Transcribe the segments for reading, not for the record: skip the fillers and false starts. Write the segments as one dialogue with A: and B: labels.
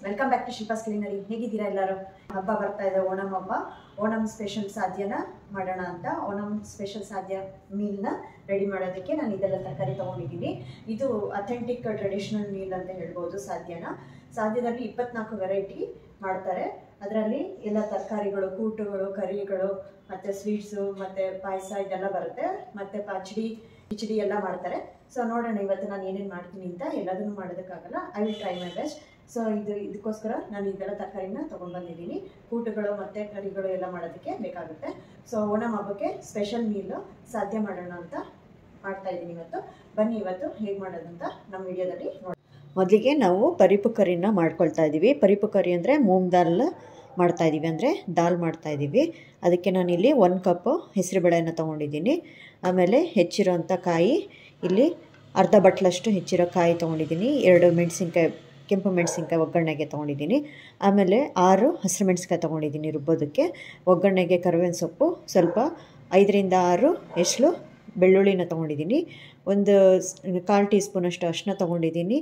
A: Welcome back to Shilpa's culinary. ಹೇಗಿದ್ದೀರಾ ಎಲ್ಲರೂ? ಹಬ್ಬ ಬರ್ತಾ ಇದೆ, ಓಣಂ ಹಬ್ಬ. ಓಣಂ ಸ್ಪೆಷಲ್ ಸಾಧ್ಯನ ಮಾಡೋಣ ಅಂತ ಓಣಂ ಸ್ಪೆಷಲ್ ಸಾಧ್ಯ ಮೀಲ್ನ ರೆಡಿ ಮಾಡೋದಕ್ಕೆ ನಾನು ಇದೆಲ್ಲ ತರಕಾರಿ ತೊಗೊಂಡಿದ್ದೀನಿ. ಇದು ಅಥೆಂಟಿಕ್ ಟ್ರೆಡಿಷನಲ್ ಮೀಲ್ ಅಂತ ಹೇಳ್ಬೋದು. ಸಾಧ್ಯದಲ್ಲಿ 24 ವೆರೈಟಿ ಮಾಡ್ತಾರೆ. ಅದರಲ್ಲಿ ಎಲ್ಲ ತರಕಾರಿಗಳು, ಕೂಟುಗಳು, ಕರಿಗಳು, ಮತ್ತು ಸ್ವೀಟ್ಸು, ಮತ್ತು ಪಾಯಸ ಇದೆಲ್ಲ ಬರುತ್ತೆ, ಮತ್ತು ಕಿಚಡಿ ಎಲ್ಲ ಮಾಡ್ತಾರೆ. ಸೊ ನೋಡೋಣ ಇವತ್ತು ನಾನು ಏನೇನು ಮಾಡ್ತೀನಿ ಅಂತ. ಎಲ್ಲದನ್ನು ಮಾಡೋದಕ್ಕಾಗಲ್ಲ, I will try my best. So ಇದಕ್ಕೋಸ್ಕರ ನಾನು ಇದೆಲ್ಲ ತರಕಾರಿನ ತೊಗೊಂಡು ಬಂದಿದ್ದೀನಿ. ಕೂಟುಗಳು ಮತ್ತು ಕರಿಗಳು ಎಲ್ಲ ಮಾಡೋದಕ್ಕೆ ಬೇಕಾಗುತ್ತೆ. ಸೊ ಓಣಂ ಹಬ್ಬಕ್ಕೆ ಸ್ಪೆಷಲ್ ಮೀಲು ಸಾಧ್ಯ ಮಾಡೋಣ ಅಂತ ಮಾಡ್ತಾ ಇದ್ದೀನಿ ಇವತ್ತು. ಬನ್ನಿ ಇವತ್ತು ಹೇಗೆ ಮಾಡೋದಂತ ನಮ್ಮ ವಿಡಿಯೋದಲ್ಲಿ ನೋಡಿ. ಮೊದಲಿಗೆ ನಾವು ಪರಿಪು ಕರಿನ ಮಾಡ್ಕೊಳ್ತಾ ಇದ್ದೀವಿ. ಪರಿಪು ಕರಿ ಅಂದರೆ ಮೂಂಗ್ ದಾಲ್ ಮಾಡ್ತಾಯಿದ್ದೀವಿ, ಅಂದರೆ ದಾಲ್ ಮಾಡ್ತಾಯಿದ್ದೀವಿ. ಅದಕ್ಕೆ ನಾನಿಲ್ಲಿ 1 ಕಪ್ ಹೆಸರುಬೇಳೆನ ತೊಗೊಂಡಿದ್ದೀನಿ. ಆಮೇಲೆ ಹೆಚ್ಚಿರೋಂಥ ಕಾಯಿ, ಇಲ್ಲಿ ಅರ್ಧ ಬಟ್ಲಷ್ಟು ಹೆಚ್ಚಿರೋ ಕಾಯಿ ತೊಗೊಂಡಿದ್ದೀನಿ. 2 ಮೆಣಸಿನ್ಕಾಯಿ, ಕೆಂಪು ಮೆಣಸಿನ್ಕಾಯಿ ಒಗ್ಗರಣೆಗೆ ತೊಗೊಂಡಿದ್ದೀನಿ. ಆಮೇಲೆ 6 ಹಸಿರು ಮೆಣಸಿನ್ಕಾಯಿ ತೊಗೊಂಡಿದ್ದೀನಿ ರುಬ್ಬೋದಕ್ಕೆ. ಒಗ್ಗರಣೆಗೆ ಕರಿಬೇವಿನ ಸೊಪ್ಪು, ಸ್ವಲ್ಪ 5ರಿಂದ 6 ಎಸಳು ಬೆಳ್ಳುಳ್ಳಿನ ತೊಗೊಂಡಿದ್ದೀನಿ. ಒಂದು 1/4 ಟೀ ಸ್ಪೂನಷ್ಟು ಅರಿಶಿನ ತೊಗೊಂಡಿದ್ದೀನಿ.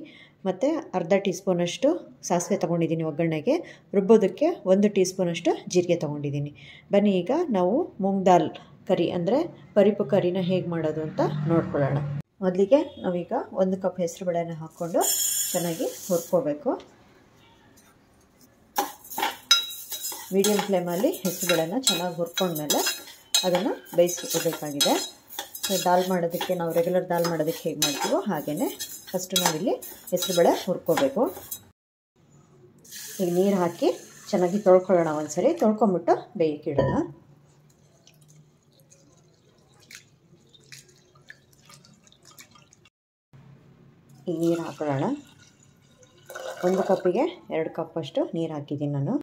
A: ಮತ್ತು ಅರ್ಧ ಟೀ ಸ್ಪೂನಷ್ಟು ಸಾಸಿವೆ ತೊಗೊಂಡಿದ್ದೀನಿ ಒಗ್ಗರಣೆಗೆ. ರುಬ್ಬೋದಕ್ಕೆ 1 ಟೀ ಸ್ಪೂನಷ್ಟು ಜೀರಿಗೆ ತೊಗೊಂಡಿದ್ದೀನಿ. ಬನ್ನಿ ಈಗ ನಾವು ಮೂಂಗ್ ದಾಲ್ ಕರಿ ಅಂದರೆ ಪರಿಪು ಕರಿನ ಹೇಗೆ ಮಾಡೋದು ಅಂತ ನೋಡ್ಕೊಳ್ಳೋಣ. ಮೊದಲಿಗೆ ನಾವೀಗ 1 ಕಪ್ ಹೆಸರು ಬೇಳೆನ ಹಾಕ್ಕೊಂಡು ಚೆನ್ನಾಗಿ ಹುರ್ಕೋಬೇಕು. ಮೀಡಿಯಮ್ ಫ್ಲೇಮಲ್ಲಿ ಹೆಸರು ಬೇಳೆನ ಚೆನ್ನಾಗಿ ಹುರ್ಕೊಂಡ್ಮೇಲೆ ಅದನ್ನು ಬೇಯಿಸ್ಕೋಬೇಕಾಗಿದೆ. ದಾಲ್ ಮಾಡೋದಕ್ಕೆ, ನಾವು ರೆಗ್ಯುಲರ್ ದಾಲ್ ಮಾಡೋದಕ್ಕೆ ಹೇಗೆ ಮಾಡ್ತೀವೋ ಹಾಗೆಯೇ ಫಸ್ಟು ನಾವಿಲ್ಲಿ ಹೆಸರುಬೇಳೆ ಹುರ್ಕೋಬೇಕು. ಈಗ ನೀರು ಹಾಕಿ ಚೆನ್ನಾಗಿ ತೊಳ್ಕೊಳ್ಳೋಣ. ಒಂದ್ಸರಿ ತೊಳ್ಕೊಂಬಿಟ್ಟು ಬೇಯಕ್ಕಿಡೋಣ. ಈಗ ನೀರು ಹಾಕೊಳ್ಳೋಣ. 1 ಕಪ್ಪಿಗೆ 2 ಕಪ್ಪಷ್ಟು ನೀರು ಹಾಕಿದ್ದೀನಿ ನಾನು.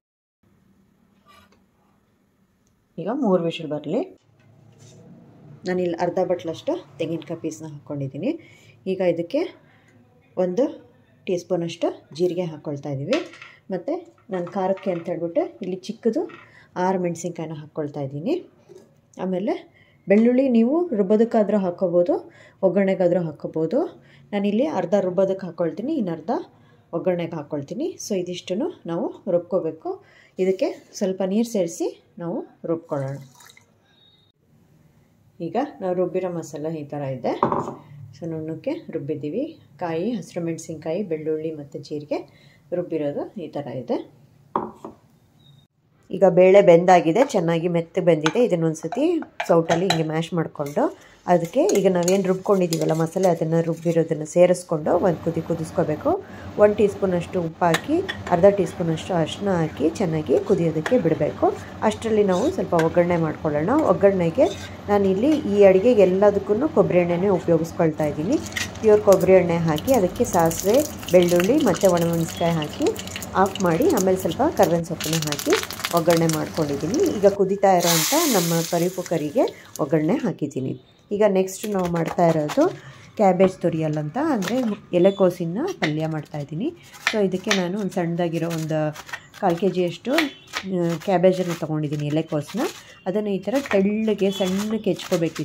A: ಈಗ 3 ವಿಷಲ್ ಬರಲಿ. ನಾನಿಲ್ಲಿ ಅರ್ಧ ಬಟ್ಲಷ್ಟು ತೆಂಗಿನಕಾಯಿ ಪೀಸನ್ನ ಹಾಕ್ಕೊಂಡಿದ್ದೀನಿ. ಈಗ ಇದಕ್ಕೆ 1 ಟೀ ಸ್ಪೂನಷ್ಟು ಜೀರಿಗೆ ಹಾಕ್ಕೊಳ್ತಾ ಇದ್ದೀವಿ. ಮತ್ತು ನಾನು ಖಾರಕ್ಕೆ ಅಂತ ಹೇಳ್ಬಿಟ್ಟು ಇಲ್ಲಿ ಚಿಕ್ಕದು 6 ಮೆಣಸಿನ್ಕಾಯಿನ ಹಾಕ್ಕೊಳ್ತಾ ಇದ್ದೀನಿ. ಆಮೇಲೆ ಬೆಳ್ಳುಳ್ಳಿ ನೀವು ರುಬ್ಬೋದಕ್ಕಾದರೂ ಹಾಕ್ಕೋಬೋದು, ಒಗ್ಗರಣೆಗಾದರೂ ಹಾಕ್ಕೋಬೋದು. ನಾನಿಲ್ಲಿ ಅರ್ಧ ರುಬ್ಬೋದಕ್ಕೆ ಹಾಕ್ಕೊಳ್ತೀನಿ, ಇನ್ನರ್ಧ ಒಗ್ಗರಣೆಗೆ ಹಾಕ್ಕೊಳ್ತೀನಿ. ಸೊ ಇದಿಷ್ಟನ್ನು ನಾವು ರುಬ್ಕೋಬೇಕು. ಇದಕ್ಕೆ ಸ್ವಲ್ಪ ನೀರು ಸೇರಿಸಿ ನಾವು ರುಬ್ಕೊಳ್ಳೋಣ. ಈಗ ನಾವು ರುಬ್ಬಿರೋ ಮಸಾಲ ಈ ಥರ ಇದೆ. ಸೊ ನುಣ್ಣಕ್ಕೆ ರುಬ್ಬಿದ್ದೀವಿ. ಕಾಯಿ, ಹಸಿರು ಮೆಣಸಿನ್ಕಾಯಿ, ಬೆಳ್ಳುಳ್ಳಿ ಮತ್ತು ಜೀರಿಗೆ ರುಬ್ಬಿರೋದು ಈ ಥರ ಇದೆ. ಈಗ ಬೇಳೆ ಬೆಂದಾಗಿದೆ, ಚೆನ್ನಾಗಿ ಮೆತ್ತಗೆ ಬೆಂದಿದೆ. ಇದನ್ನೊಂದು ಸತಿ ಸೌಟಲ್ಲಿ ಹಿಂಗೆ ಮ್ಯಾಶ್ ಮಾಡಿಕೊಂಡು ಅದಕ್ಕೆ ಈಗ ನಾವೇನು ರುಬ್ಕೊಂಡಿದ್ದೀವಲ್ಲ ಮಸಾಲೆ, ಅದನ್ನು ರುಬ್ಬಿರೋದನ್ನು ಸೇರಿಸ್ಕೊಂಡು ಒಂದು ಕುದಿಸ್ಕೋಬೇಕು. 1 ಟೀ ಸ್ಪೂನಷ್ಟು ಉಪ್ಪು ಹಾಕಿ, ಅರ್ಧ ಟೀ ಸ್ಪೂನಷ್ಟು ಅರಿಶಿನ ಹಾಕಿ ಚೆನ್ನಾಗಿ ಕುದಿಯೋದಕ್ಕೆ ಬಿಡಬೇಕು. ಅಷ್ಟರಲ್ಲಿ ನಾವು ಸ್ವಲ್ಪ ಒಗ್ಗರಣೆ ಮಾಡ್ಕೊಳ್ಳೋಣ. ಒಗ್ಗರಣೆಗೆ ನಾನಿಲ್ಲಿ ಈ ಅಡುಗೆಗೆ ಎಲ್ಲದಕ್ಕೂ ಕೊಬ್ಬರಿ ಎಣ್ಣೆನೇ ಉಪಯೋಗಿಸ್ಕೊಳ್ತಾ ಇದ್ದೀನಿ. ಪ್ಯೂರ್ ಕೊಬ್ಬರಿ ಎಣ್ಣೆ ಹಾಕಿ ಅದಕ್ಕೆ ಸಾಸಿವೆ, ಬೆಳ್ಳುಳ್ಳಿ ಮತ್ತು ಒಣಮೆಣಸಿನ್ಕಾಯಿ ಹಾಕಿ ಆಫ್ ಮಾಡಿ, ಆಮೇಲೆ ಸ್ವಲ್ಪ ಕರಿಬೇವಿನ ಸೊಪ್ಪನ್ನ ಹಾಕಿ ಒಗ್ಗರಣೆ ಮಾಡ್ಕೊಂಡಿದ್ದೀನಿ. ಈಗ ಕುದೀತಾ ಇರೋಂಥ ನಮ್ಮ ಪರಿಪು ಕರಿಗೆ ಒಗ್ಗರಣೆ ಹಾಕಿದ್ದೀನಿ. ಈಗ ನೆಕ್ಸ್ಟ್ ನಾವು ಮಾಡ್ತಾ ಇರೋದು ಕ್ಯಾಬೇಜ್ ತುರಿಯಲ್ ಅಂತ, ಅಂದರೆ ಎಲೆಕೋಸಿನ ಪಲ್ಯ ಮಾಡ್ತಾಯಿದ್ದೀನಿ. ಸೊ ಇದಕ್ಕೆ ನಾನು ಒಂದು ಸಣ್ಣದಾಗಿರೋ ಒಂದು 1/4 kg ಕ್ಯಾಬೇಜನ್ನು ತೊಗೊಂಡಿದ್ದೀನಿ, ಎಲೆಕೋಸನ್ನ. ಅದನ್ನು ಈ ಥರ ತೆಳ್ಳಗೆ ಸಣ್ಣಕ್ಕೆ ಹೆಚ್ಕೋಬೇಕು.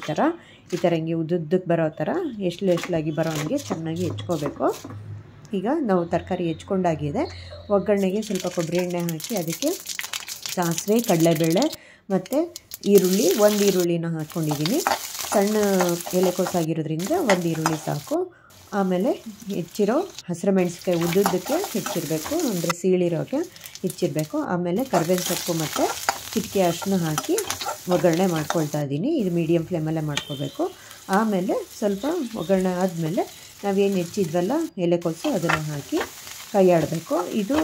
A: ಈ ಥರ ಹಿಂಗೆ ಉದ್ದುದ್ದಕ್ಕೆ ಬರೋ ಥರ ಎಷ್ಲಾಗಿ ಬರೋ ಹಂಗೆ ಚೆನ್ನಾಗಿ ಹೆಚ್ಕೋಬೇಕು. ಈಗ ನಾವು ತರಕಾರಿ ಹೆಚ್ಕೊಂಡಾಗಿದೆ. ಒಗ್ಗರಣೆಗೆ ಸ್ವಲ್ಪ ಕೊಬ್ಬರಿ ಎಣ್ಣೆ ಹಾಕಿ ಅದಕ್ಕೆ ಸಾಸಿವೆ, ಕಡಲೆಬೇಳೆ ಮತ್ತು ಈರುಳ್ಳಿ, 1 ಈರುಳ್ಳಿನ ಹಾಕ್ಕೊಂಡಿದ್ದೀನಿ. ಸಣ್ಣ ಎಲೆಕೋಸಾಗಿರೋದ್ರಿಂದ 1 ಈರುಳ್ಳಿ ಸಾಕು. ಆಮೇಲೆ ಹೆಚ್ಚಿರೋ ಹಸಿರು ಮೆಣಸಿನ್ಕಾಯಿ ಉದ್ದುದ್ದಕ್ಕೆ ಹೆಚ್ಚಿರಬೇಕು, ಅಂದರೆ ಸೀಳಿರೋಕ್ಕೆ ಹೆಚ್ಚಿರಬೇಕು. ಆಮೇಲೆ ಕರಿಬೇವಿನ ಸೊಪ್ಪು ಮತ್ತು ಚಿಟಿಕೆ ಅರಿಶಿನ ಹಾಕಿ ಒಗ್ಗರಣೆ ಮಾಡ್ಕೊಳ್ತಾ ಇದ್ದೀನಿ. ಇದು ಮೀಡಿಯಮ್ ಫ್ಲೇಮಲ್ಲೇ ಮಾಡ್ಕೋಬೇಕು. ಆಮೇಲೆ ಸ್ವಲ್ಪ ಒಗ್ಗರಣೆ ಆದಮೇಲೆ ನಾವೇನು ಹೆಚ್ಚಿದ್ವಲ್ಲ ಎಲೆಕೋಸು, ಅದನ್ನು ಹಾಕಿ ಕೈ ಆಡಬೇಕು. ಇದು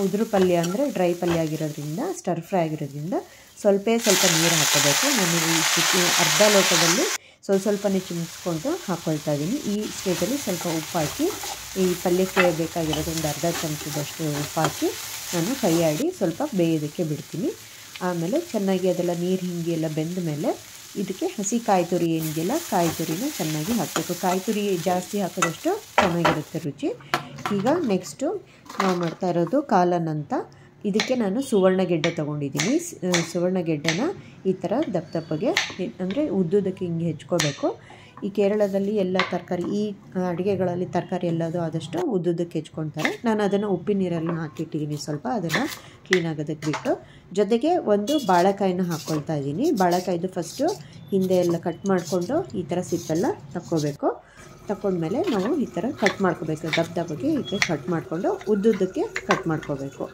A: ಉದುರು ಪಲ್ಯ, ಅಂದರೆ ಡ್ರೈ ಪಲ್ಯ ಆಗಿರೋದ್ರಿಂದ, ಸ್ಟರ್ ಫ್ರೈ ಆಗಿರೋದ್ರಿಂದ ಸ್ವಲ್ಪ ನೀರು ಹಾಕೋಬೇಕು. ನಾನು ಅರ್ಧ ಲೋಟದಲ್ಲಿ ಸ್ವಲ್ಪನೇ ಚಿಮ್ಮಿಸ್ಕೊಂಡು ಹಾಕ್ಕೊಳ್ತಾ ಇದ್ದೀನಿ. ಈ ಸ್ಟೇಜಲ್ಲಿ ಸ್ವಲ್ಪ ಉಪ್ಪು ಹಾಕಿ, ಈ ಪಲ್ಯಕ್ಕೆ ಬೇಕಾಗಿರೋದು ಒಂದು ಅರ್ಧ ಚಮಚದಷ್ಟು ಉಪ್ಪು ಹಾಕಿ ನಾನು ಕೈ ಆಡಿ ಸ್ವಲ್ಪ ಬೇಯೋದಕ್ಕೆ ಬಿಡ್ತೀನಿ. ಆಮೇಲೆ ಚೆನ್ನಾಗಿ ಅದೆಲ್ಲ ನೀರು ಹಿಂಗೆಲ್ಲ ಬೆಂದ ಮೇಲೆ ಇದಕ್ಕೆ ಹಸಿ ಕಾಯಿ ತುರಿ ಏನಿದೆಯಲ್ಲ, ಕಾಯಿ ತುರಿನ ಚೆನ್ನಾಗಿ ಹಾಕಬೇಕು. ಕಾಯಿ ತುರಿ ಜಾಸ್ತಿ ಹಾಕೋದಷ್ಟು ಚೆನ್ನಾಗಿರುತ್ತೆ ರುಚಿ. ಈಗ ನೆಕ್ಸ್ಟು ನಾವು ಮಾಡ್ತಾ ಇರೋದು ಕಾಲನ್ ಅಂತ. ಇದಕ್ಕೆ ನಾನು ಸುವರ್ಣಗೆಡ್ಡೆ ತೊಗೊಂಡಿದ್ದೀನಿ. ಸುವರ್ಣಗೆಡ್ಡೆನ ಈ ಥರ ದಪ್ಪಗೆ, ಅಂದರೆ ಉದ್ದುದಕ್ಕೆ ಹಿಂಗೆ ಹೆಚ್ಕೋಬೇಕು. ಈ ಕೇರಳದಲ್ಲಿ ಎಲ್ಲ ತರಕಾರಿ ಈ ಅಡುಗೆಗಳಲ್ಲಿ ತರಕಾರಿ ಎಲ್ಲದೂ ಆದಷ್ಟು ಉದ್ದುದ್ದಕ್ಕೆ ಹೆಚ್ಕೊಳ್ತಾರೆ. ನಾನು ಅದನ್ನು ಉಪ್ಪಿನ ನೀರಲ್ಲಿ ಹಾಕಿಟ್ಟಿದ್ದೀನಿ, ಸ್ವಲ್ಪ ಅದನ್ನು ಕ್ಲೀನ್ ಆಗೋದಕ್ಕೆ ಬಿಟ್ಟು. ಜೊತೆಗೆ ಒಂದು ಬಾಳೆಕಾಯಿನ ಹಾಕ್ಕೊಳ್ತಾ ಇದ್ದೀನಿ. ಬಾಳೆಕಾಯ್ದು ಫಸ್ಟು ಹಿಂದೆ ಎಲ್ಲ ಕಟ್ ಮಾಡಿಕೊಂಡು ಈ ಥರ ಸಿಪ್ಪೆಲ್ಲ ತಕ್ಕೋಬೇಕು. ತಗೊಂಡ್ಮೇಲೆ ನಾವು ಈ ಥರ ಕಟ್ ಮಾಡ್ಕೋಬೇಕು, ದಪ್ಪಗೆ ಈ ಥರ ಕಟ್ ಮಾಡಿಕೊಂಡು ಉದ್ದುದ್ದಕ್ಕೆ ಕಟ್ ಮಾಡ್ಕೋಬೇಕು.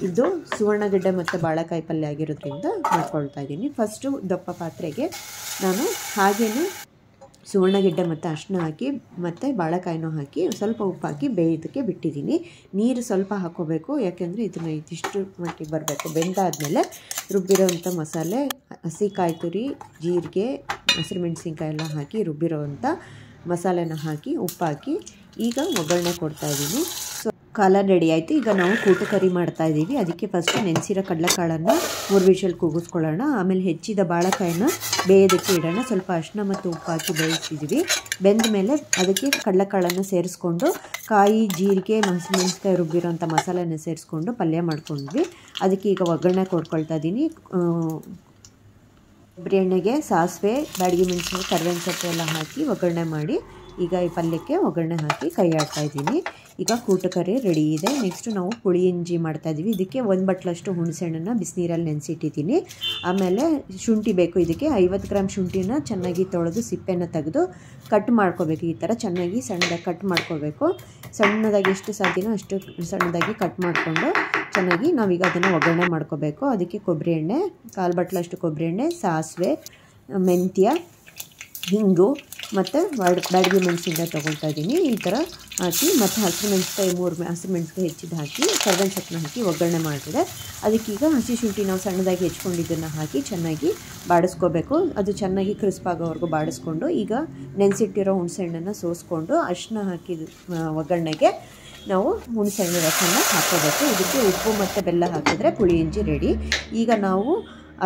A: ಇದು ಸುವರ್ಣಗೆಡ್ಡೆ ಮತ್ತು ಬಾಳೆಕಾಯಿ ಪಲ್ಯ ಆಗಿರೋದ್ರಿಂದ ಮಾಡ್ಕೊಳ್ತಾ ಇದ್ದೀನಿ. ಫಸ್ಟು ದಪ್ಪ ಪಾತ್ರೆಗೆ ನಾನು ಹಾಗೇನೆ ಸುವರ್ಣಗೆಡ್ಡೆ ಮತ್ತು ಅರಿಶಿನ ಹಾಕಿ ಮತ್ತು ಬಾಳೆಕಾಯಿನೂ ಹಾಕಿ ಸ್ವಲ್ಪ ಉಪ್ಪು ಹಾಕಿ ಬೇಯೋದಕ್ಕೆ ಬಿಟ್ಟಿದ್ದೀನಿ. ನೀರು ಸ್ವಲ್ಪ ಹಾಕ್ಕೋಬೇಕು, ಯಾಕೆಂದರೆ ಇದನ್ನು ಇದಿಷ್ಟು ಮಟ್ಟಿಗೆ ಬರಬೇಕು. ಬೆಂದಾದಮೇಲೆ ರುಬ್ಬಿರೋವಂಥ ಮಸಾಲೆ, ಹಸಿ ಕಾಯಿ ತುರಿ, ಜೀರಿಗೆ, ಹಸಿರು ಮೆಣಸಿನ್ಕಾಯಿ ಎಲ್ಲ ಹಾಕಿ ರುಬ್ಬಿರೋವಂಥ ಮಸಾಲೆನ ಹಾಕಿ ಉಪ್ಪು ಹಾಕಿ ಈಗ ಒಗ್ಗರಣೆ ಕೊಡ್ತಾಯಿದ್ದೀನಿ. ಸೊ ಕಾಲ ರೆಡಿ ಆಯಿತು. ಈಗ ನಾವು ಕೂಟು ಕರಿ ಮಾಡ್ತಾಯಿದ್ದೀವಿ. ಅದಕ್ಕೆ ಫಸ್ಟು ನೆನೆಸಿರೋ ಕಡಲೆಕಾಳನ್ನು 3 ವಿಷಲ್ ಕೂಗಿಸ್ಕೊಳ್ಳೋಣ. ಆಮೇಲೆ ಹೆಚ್ಚಿದ ಬಾಳೆಕಾಯಿನ ಬೇಯೋದಕ್ಕೆ ಇಡೋಣ. ಸ್ವಲ್ಪ ಅರಿಶಿನ ಮತ್ತು ಉಪ್ಪು ಹಾಕಿ ಬೇಯಿಸಿದ್ದೀವಿ. ಬೆಂದ ಮೇಲೆ ಅದಕ್ಕೆ ಕಡಲೆಕಾಳನ್ನು ಸೇರಿಸ್ಕೊಂಡು ಕಾಯಿ, ಜೀರಿಗೆ, ಹಸಿಮೆಣಸಿನ್ಕಾಯಿ ರುಬ್ಬಿರೋಂಥ ಮಸಾಲೆನ ಸೇರಿಸ್ಕೊಂಡು ಪಲ್ಯ ಮಾಡ್ಕೊಂಡ್ವಿ. ಅದಕ್ಕೆ ಈಗ ಒಗ್ಗರಣೆ ಕೊಡ್ಕೊಳ್ತಾ ಇದ್ದೀನಿ. ಕೊಬ್ಬರಿ ಎಣ್ಣೆಗೆ ಸಾಸಿವೆ, ಬ್ಯಾಡಗಿ ಮೆಣಸು, ಕರಿಬೇವಿನ ಸೊಪ್ಪು ಎಲ್ಲ ಹಾಕಿ ಒಗ್ಗರಣೆ ಮಾಡಿ ಈಗ ಈ ಪಲ್ಯಕ್ಕೆ ಒಗ್ಗರಣೆ ಹಾಕಿ ಕೈ ಆಡ್ತಾ ಇದ್ದೀನಿ. ಈಗ ಕೂಟು ಕರಿ ರೆಡಿ ಇದೆ. ನೆಕ್ಸ್ಟು ನಾವು ಪುಳಿ ಇಂಜಿ ಮಾಡ್ತಾಯಿದ್ದೀವಿ. ಇದಕ್ಕೆ 1 ಬಟ್ಲಷ್ಟು ಹುಣಸೆಹಣ್ಣನ್ನು ಬಿಸಿನೀರಲ್ಲಿ ನೆನೆಸಿಟ್ಟಿದ್ದೀನಿ. ಆಮೇಲೆ ಶುಂಠಿ ಬೇಕು. ಇದಕ್ಕೆ 50 ಗ್ರಾಮ್ ಶುಂಠಿನ ಚೆನ್ನಾಗಿ ತೊಳೆದು ಸಿಪ್ಪೆನ ತೆಗೆದು ಕಟ್ ಮಾಡ್ಕೋಬೇಕು. ಈ ಥರ ಚೆನ್ನಾಗಿ ಸಣ್ಣದಾಗಿ ಕಟ್ ಮಾಡ್ಕೋಬೇಕು. ಸಣ್ಣದಾಗಿ ಎಷ್ಟು ಸಾಧ್ಯನೋ ಅಷ್ಟು ಸಣ್ಣದಾಗಿ ಕಟ್ ಮಾಡಿಕೊಂಡು ಚೆನ್ನಾಗಿ ನಾವೀಗ ಅದನ್ನು ಒಗ್ಗರಣೆ ಮಾಡ್ಕೋಬೇಕು. ಅದಕ್ಕೆ ಕೊಬ್ಬರಿ ಎಣ್ಣೆ, 1/4 ಬಟ್ಲಷ್ಟು ಕೊಬ್ಬರಿ ಎಣ್ಣೆ, ಸಾಸಿವೆ, ಮೆಂತ್ಯ, ಹಿಂಗು ಮತ್ತು ಬ್ಯಾಡಗಿ ಮೆಣಸಿನ್ಕಾಯಿ ತೊಗೊಳ್ತಾ ಇದ್ದೀನಿ. ಈ ಥರ ಹಾಕಿ ಮತ್ತು ಹಸಿರು ಮೆಣಸಿನ್ಕಾಯಿ 3 ಹಸಿರು ಮೆಣಸಿನ್ಕಾಯಿ ಹೆಚ್ಚಿದ್ದು ಹಾಕಿ ಕರಿಬೇವಿನ ಸೊಪ್ಪನ್ನ ಹಾಕಿ ಒಗ್ಗರಣೆ ಮಾಡಿದೆ. ಅದಕ್ಕೀಗ ಹಸಿ ಶುಂಠಿ ನಾವು ಸಣ್ಣದಾಗಿ ಹೆಚ್ಕೊಂಡಿದ್ದನ್ನು ಹಾಕಿ ಚೆನ್ನಾಗಿ ಬಾಡಿಸ್ಕೋಬೇಕು. ಅದು ಚೆನ್ನಾಗಿ ಕ್ರಿಸ್ಪ್ ಆಗೋವರೆಗೂ ಬಾಡಿಸ್ಕೊಂಡು ಈಗ ನೆನೆಸಿಟ್ಟಿರೋ ಹುಣಸೆಹಣ್ಣನ್ನು ಸೋಸ್ಕೊಂಡು ಅರಿಶಿನ ಹಾಕಿದ ಒಗ್ಗರಣೆಗೆ ನಾವು ಹುಣಸೆಹಣ್ಣು ರಸನ ಹಾಕ್ಕೋಬೇಕು. ಇದಕ್ಕೆ ಉಪ್ಪು ಮತ್ತು ಬೆಲ್ಲ ಹಾಕಿದ್ರೆ ಪುಳಿ ಇಂಜಿ ರೆಡಿ. ಈಗ ನಾವು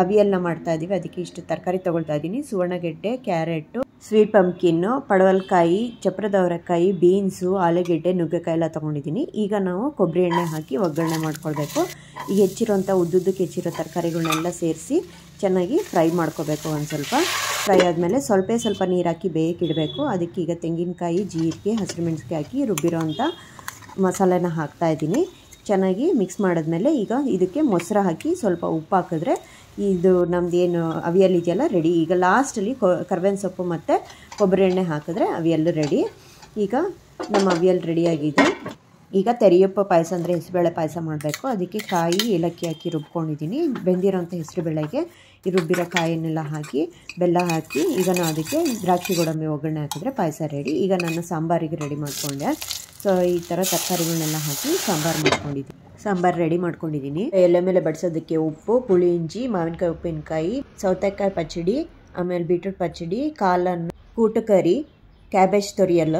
A: ಅವಿಯಲ್ನ ಮಾಡ್ತಾಯಿದ್ದೀವಿ. ಅದಕ್ಕೆ ಇಷ್ಟು ತರಕಾರಿ ತೊಗೊಳ್ತಾ ಇದ್ದೀನಿ. ಸುವರ್ಣಗೆಡ್ಡೆ, ಕ್ಯಾರೆಟು, ಸ್ವೀಟ್ ಪಂಪ್ಕಿನ್ನು, ಪಡವಲಕಾಯಿ, ಚಪ್ರದ ಅವರೆಕಾಯಿ, ಬೀನ್ಸು, ಆಲೂಗೆಡ್ಡೆ, ನುಗ್ಗೆಕಾಯಿ ಎಲ್ಲ ತೊಗೊಂಡಿದ್ದೀನಿ. ಈಗ ನಾವು ಕೊಬ್ಬರಿ ಎಣ್ಣೆ ಹಾಕಿ ಒಗ್ಗರಣೆ ಮಾಡ್ಕೊಳ್ಬೇಕು. ಈಗ ಹೆಚ್ಚಿರೋಂಥ ಉದ್ದುದ್ದಕ್ಕೆ ಹೆಚ್ಚಿರೋ ತರಕಾರಿಗಳನ್ನೆಲ್ಲ ಸೇರಿಸಿ ಚೆನ್ನಾಗಿ ಫ್ರೈ ಮಾಡ್ಕೋಬೇಕು. ಒಂದು ಸ್ವಲ್ಪ ಫ್ರೈ ಆದಮೇಲೆ ಸ್ವಲ್ಪ ನೀರು ಹಾಕಿ ಬೇಯಕ್ಕಿಡಬೇಕು. ಅದಕ್ಕೆ ಈಗ ತೆಂಗಿನಕಾಯಿ, ಜೀರಿಗೆ, ಹಸಿರು ಮೆಣಸಿನ್ಕಾಯಿ ಹಾಕಿ ರುಬ್ಬಿರೋಂಥ ಮಸಾಲೆನ ಹಾಕ್ತಾಯಿದ್ದೀನಿ. ಚೆನ್ನಾಗಿ ಮಿಕ್ಸ್ ಮಾಡಿದ್ಮೇಲೆ ಈಗ ಇದಕ್ಕೆ ಮೊಸರು ಹಾಕಿ ಸ್ವಲ್ಪ ಉಪ್ಪು ಹಾಕಿದ್ರೆ ಇದು ನಮ್ಮದೇನು ಅವಿಯಲ್ ಇದೆಯಲ್ಲ ರೆಡಿ. ಈಗ ಲಾಸ್ಟಲ್ಲಿ ಕರಿಬೇವಿನ ಸೊಪ್ಪು ಮತ್ತು ಕೊಬ್ಬರಿ ಎಣ್ಣೆ ಹಾಕಿದ್ರೆ ಅವಿಯಲ್ ರೆಡಿ. ಈಗ ನಮ್ಮ ಅವಿಯಲ್ ರೆಡಿಯಾಗಿದೆ. ಈಗ ತೆರಿಯಪ್ಪ ಪಾಯಸ ಅಂದರೆ ಹೆಸರುಬೇಳೆ ಪಾಯಸ ಮಾಡಬೇಕು. ಅದಕ್ಕೆ ಕಾಯಿ, ಏಲಕ್ಕಿ ಹಾಕಿ ರುಬ್ಕೊಂಡಿದ್ದೀನಿ. ಬೆಂದಿರೋಂಥ ಹೆಸರುಬೇಳೆಗೆ ಈ ರುಬ್ಬಿರೋ ಕಾಯಿನೆಲ್ಲ ಹಾಕಿ ಬೆಲ್ಲ ಹಾಕಿ ಈಗ ನಾನು ಅದಕ್ಕೆ ದ್ರಾಕ್ಷಿ ಗೋಡಂಬಿ ಒಗ್ಗರಣೆ ಹಾಕಿದ್ರೆ ಪಾಯಸ ರೆಡಿ. ಈಗ ನಾನು ಸಾಂಬಾರಿಗೆ ರೆಡಿ ಮಾಡಿಕೊಂಡೆ. ಸೊ ಈ ಥರ ತರಕಾರಿಗಳನ್ನೆಲ್ಲ ಹಾಕಿ ಸಾಂಬಾರು ರೆಡಿ ಮಾಡ್ಕೊಂಡಿದ್ದೀನಿ. ಎಲೆ ಮೇಲೆ ಬಡಿಸೋದಕ್ಕೆ ಉಪ್ಪು, ಪುಳಿ ಇಂಜಿ, ಮಾವಿನಕಾಯಿ ಉಪ್ಪಿನಕಾಯಿ, ಸೌತೆಕಾಯಿ ಪಚ್ಚಡಿ, ಆಮೇಲೆ ಬೀಟ್ರೂಟ್ ಪಚ್ಚಡಿ, ಕಾಲನ್ನು, ಕೂಟು ಕರಿ, ಕ್ಯಾಬೇಜ್ ತೊರಿಯಲ್,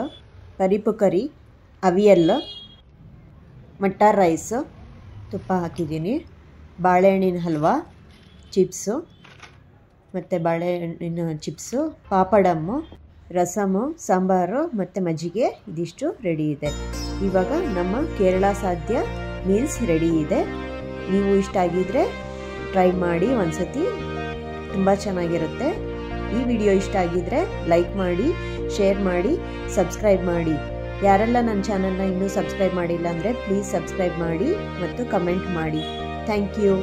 A: ಪರಿಪು ಕರಿ, ಅವಿಯಲ್, ಮಟರ್ ರೈಸು, ತುಪ್ಪ ಹಾಕಿದ್ದೀನಿ, ಬಾಳೆಹಣ್ಣಿನ ಹಲ್ವಾ, ಚಿಪ್ಸು ಮತ್ತು ಬಾಳೆಹಣ್ಣಿನ ಚಿಪ್ಸು, ಪಾಪಡಮ್ಮು, ರಸಮು, ಸಾಂಬಾರು ಮತ್ತು ಮಜ್ಜಿಗೆ ಇದಿಷ್ಟು ರೆಡಿ ಇದೆ. ಇವಾಗ ನಮ್ಮ ಕೇರಳ ಸಾಧ್ಯ ಮೀಲ್ಸ್ ರೆಡಿ ಇದೆ. ನೀವು ಇಷ್ಟ ಆಗಿದ್ರೆ ಟ್ರೈ ಮಾಡಿ ಒಂದ್ಸತಿ, ತುಂಬ ಚೆನ್ನಾಗಿರುತ್ತೆ. ಈ ವಿಡಿಯೋ ಇಷ್ಟ ಆಗಿದ್ರೆ ಲೈಕ್ ಮಾಡಿ, ಶೇರ್ ಮಾಡಿ, ಸಬ್ಸ್ಕ್ರೈಬ್ ಮಾಡಿ. ಯಾರೆಲ್ಲ ನನ್ನ ಚಾನಲ್ನ ಇನ್ನೂ ಸಬ್ಸ್ಕ್ರೈಬ್ ಮಾಡಿಲ್ಲ ಅಂದರೆ ಪ್ಲೀಸ್ ಸಬ್ಸ್ಕ್ರೈಬ್ ಮಾಡಿ ಮತ್ತು ಕಮೆಂಟ್ ಮಾಡಿ. Thank you.